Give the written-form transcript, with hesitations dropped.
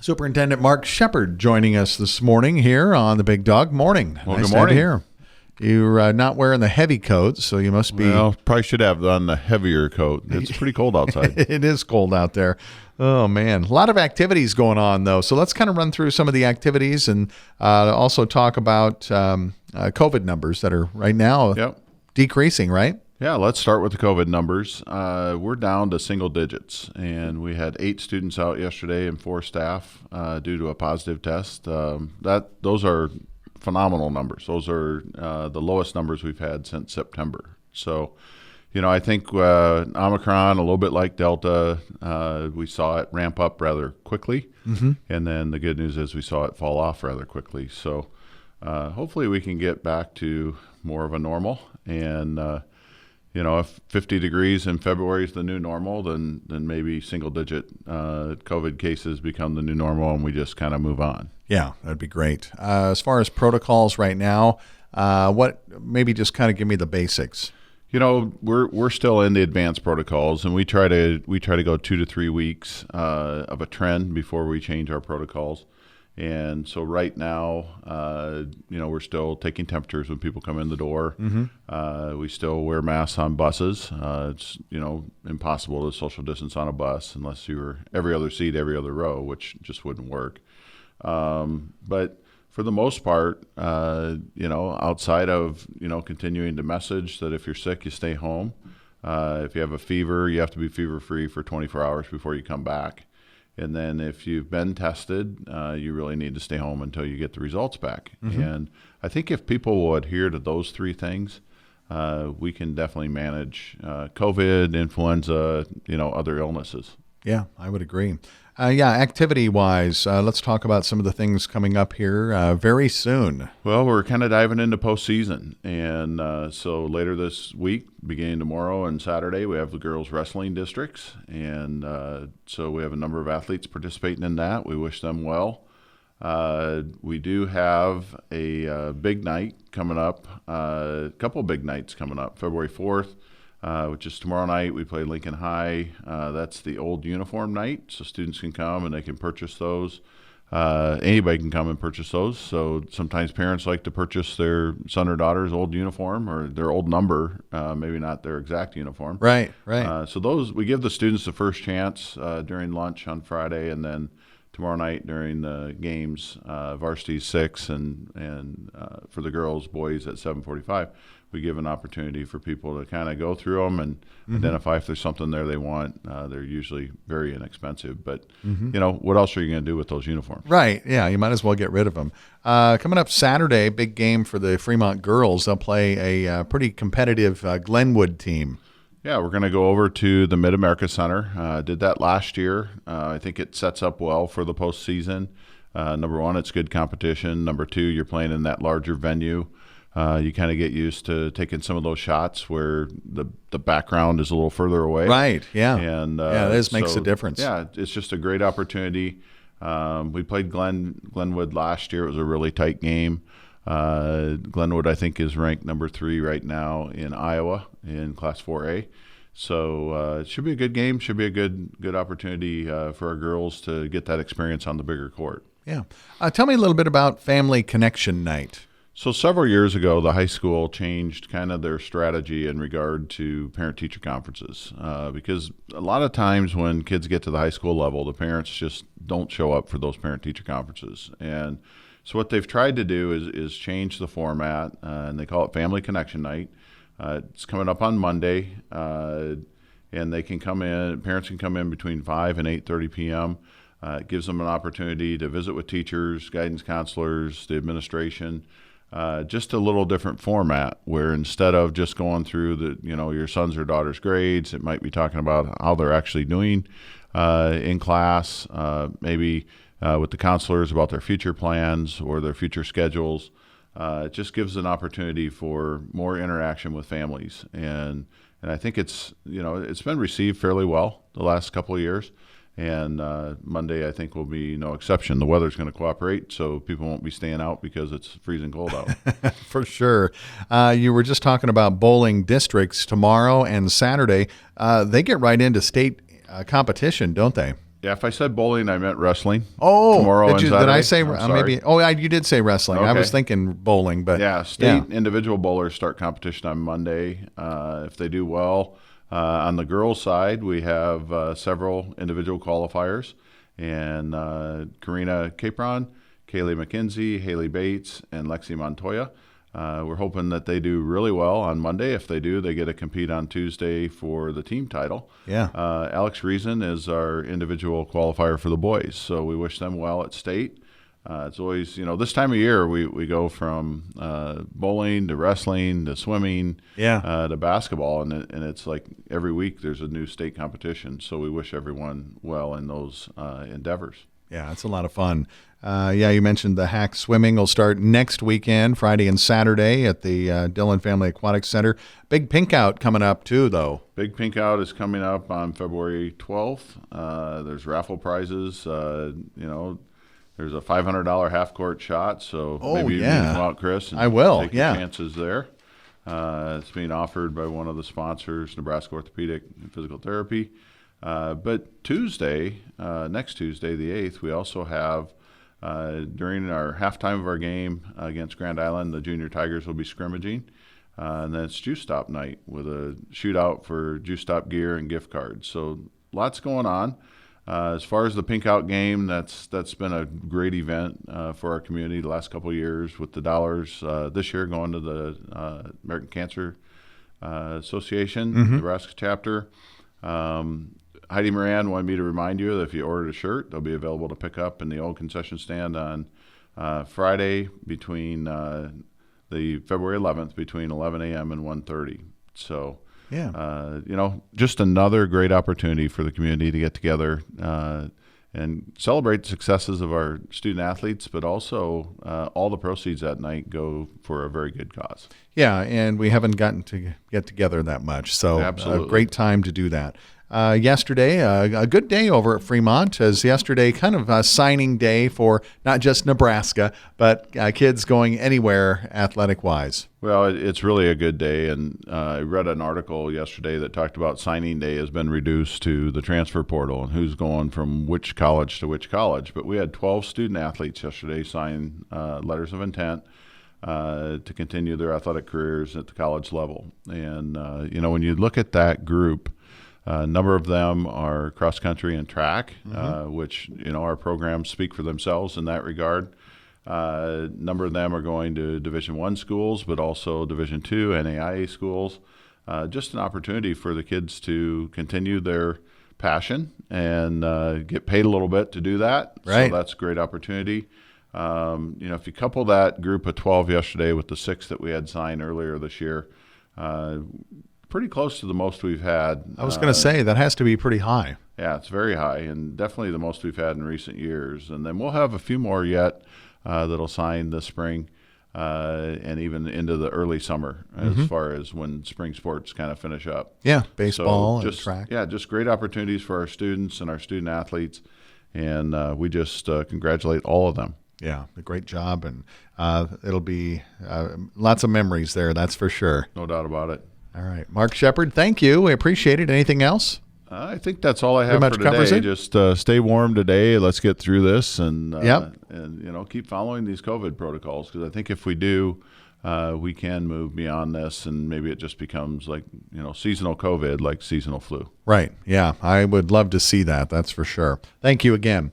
Superintendent Mark Shepard joining us this morning here on the Big Dog Morning. Well, nice good morning. to have you here. You're not wearing the heavy coat, so you must be. Well, probably should have on the heavier coat. It's pretty cold outside. It is cold out there. Oh, man. A lot of activities going on, though. So let's kind of run through some of the activities and also talk about COVID numbers that are right now decreasing, right? Yeah, let's start with the COVID numbers. We're down to single digits, and we had 8 students out yesterday and 4 staff due to a positive test. Those are phenomenal numbers. Those are the lowest numbers we've had since September. So, I think Omicron, a little bit like Delta, we saw it ramp up rather quickly, and then the good news is we saw it fall off rather quickly. So hopefully we can get back to more of a normal, and if 50 degrees in February is the new normal, then maybe single-digit COVID cases become the new normal, and we just kind of move on. Yeah, that'd be great. As far as protocols right now, maybe just kind of give me the basics. We're still in the advanced protocols, and we try to go 2 to 3 weeks of a trend before we change our protocols. And so right now, we're still taking temperatures when people come in the door. We still wear masks on buses. It's, impossible to social distance on a bus unless you were every other seat, every other row, which just wouldn't work. But for the most part, outside of, continuing to message that if you're sick, you stay home. If you have a fever, you have to be fever-free for 24 hours before you come back. And then if you've been tested, you really need to stay home until you get the results back. And I think if people will adhere to those 3 things, we can definitely manage COVID, influenza, other illnesses. Yeah, I would agree. Activity-wise, let's talk about some of the things coming up here very soon. Well, we're kind of diving into postseason. And so later this week, beginning tomorrow and Saturday, we have the girls' wrestling districts. And so we have a number of athletes participating in that. We wish them well. We do have a big night coming up, a couple big nights coming up, February 4th. Which is tomorrow night. We play Lincoln High. That's the old uniform night, so students can come and they can purchase those. Anybody can come and purchase those. So sometimes parents like to purchase their son or daughter's old uniform or their old number, maybe not their exact uniform. Right. So those, we give the students the first chance during lunch on Friday, and then tomorrow night during the games, varsity 6 and for the girls, boys at 7:45. We give an opportunity for people to kind of go through them and identify if there's something there they want. They're usually very inexpensive, but what else are you going to do with those uniforms? Right. Yeah, you might as well get rid of them. Coming up Saturday, big game for the Fremont girls. They'll play a pretty competitive Glenwood team. Yeah, we're going to go over to the Mid-America Center. Did that last year. I think it sets up well for the postseason. Number 1, it's good competition. Number 2, you're playing in that larger venue. You kind of get used to taking some of those shots where the background is a little further away. Right, yeah. And this makes a difference. Yeah, it's just a great opportunity. We played Glenwood last year. It was a really tight game. Glenwood, I think, is ranked number 3 right now in Iowa in Class 4A. So it should be a good game. Should be a good opportunity for our girls to get that experience on the bigger court. Yeah. Tell me a little bit about Family Connection Night. So several years ago, the high school changed kind of their strategy in regard to parent-teacher conferences because a lot of times when kids get to the high school level, the parents just don't show up for those parent-teacher conferences. And so what they've tried to do is change the format, and they call it Family Connection Night. It's coming up on Monday, and they can come in. Parents can come in between 5 and 8:30 p.m. It gives them an opportunity to visit with teachers, guidance counselors, the administration. Just a little different format where instead of just going through your son's or daughter's grades, it might be talking about how they're actually doing in class, maybe with the counselors about their future plans or their future schedules. It just gives an opportunity for more interaction with families. And I think it's been received fairly well the last couple of years. And Monday, I think, will be no exception. The weather's going to cooperate, so people won't be staying out because it's freezing cold out. For sure. You were just talking about bowling districts tomorrow and Saturday. They get right into state competition, don't they? Yeah, if I said bowling, I meant wrestling. Oh, tomorrow and did Saturday. I say I'm sorry. maybe? Oh, you did say wrestling. I Okay. was thinking bowling, but Yeah, state individual bowlers start competition on Monday. If they do well, on the girls' side, we have several individual qualifiers, and Karina Capron, Kaylee McKenzie, Haley Bates, and Lexi Montoya. We're hoping that they do really well on Monday. If they do, they get to compete on Tuesday for the team title. Yeah. Alex Reason is our individual qualifier for the boys, so we wish them well at state. It's always, this time of year we go from bowling to wrestling to swimming to basketball, and it's like every week there's a new state competition. So we wish everyone well in those endeavors. Yeah, it's a lot of fun. You mentioned the hack swimming will start next weekend, Friday and Saturday at the Dillon Family Aquatic Center. Big pink out coming up too, though. Big pink out is coming up on February 12th. There's raffle prizes. There's a $500 half court shot. So maybe you can come out, Chris, and I will. take your chances there. It's being offered by one of the sponsors, Nebraska Orthopedic and Physical Therapy. But Tuesday, next Tuesday, the 8th, we also have, during our halftime of our game against Grand Island, the Junior Tigers will be scrimmaging. And then it's Juice Stop night with a shootout for Juice Stop gear and gift cards. So lots going on. As far as the Pink Out game, that's been a great event for our community the last couple of years with the dollars. This year going to the American Cancer Association, Nebraska chapter. Heidi Moran wanted me to remind you that if you ordered a shirt, they'll be available to pick up in the old concession stand on Friday between the February 11th between 11 a.m. and 1:30. So, just another great opportunity for the community to get together and celebrate the successes of our student athletes, but also all the proceeds that night go for a very good cause. Yeah, and we haven't gotten to get together that much, so Absolutely. A great time to do that. Yesterday, a good day over at Fremont, as yesterday kind of a signing day for not just Nebraska, but kids going anywhere athletic-wise. Well, it's really a good day, and I read an article yesterday that talked about signing day has been reduced to the transfer portal and who's going from which college to which college. But we had 12 student athletes yesterday sign letters of intent to continue their athletic careers at the college level. And, when you look at that group, a number of them are cross country and track, which, our programs speak for themselves in that regard. A number of them are going to Division I schools, but also Division II NAIA schools. Just an opportunity for the kids to continue their passion and get paid a little bit to do that. Right. So that's a great opportunity. If you couple that group of 12 yesterday with the 6 that we had signed earlier this year, pretty close to the most we've had. I was going to say, that has to be pretty high. Yeah, it's very high, and definitely the most we've had in recent years. And then we'll have a few more yet that'll sign this spring and even into the early summer as far as when spring sports kind of finish up. Yeah, baseball and track. Yeah, just great opportunities for our students and our student athletes, and we just congratulate all of them. Yeah, a great job, and it'll be lots of memories there, that's for sure. No doubt about it. All right. Mark Shepard, thank you. We appreciate it. Anything else? I think that's all I have Pretty for much covers today. it? Just stay warm today. Let's get through this and Yep. and keep following these COVID protocols, because I think if we do, we can move beyond this, and maybe it just becomes like seasonal COVID, like seasonal flu. Right. Yeah, I would love to see that. That's for sure. Thank you again.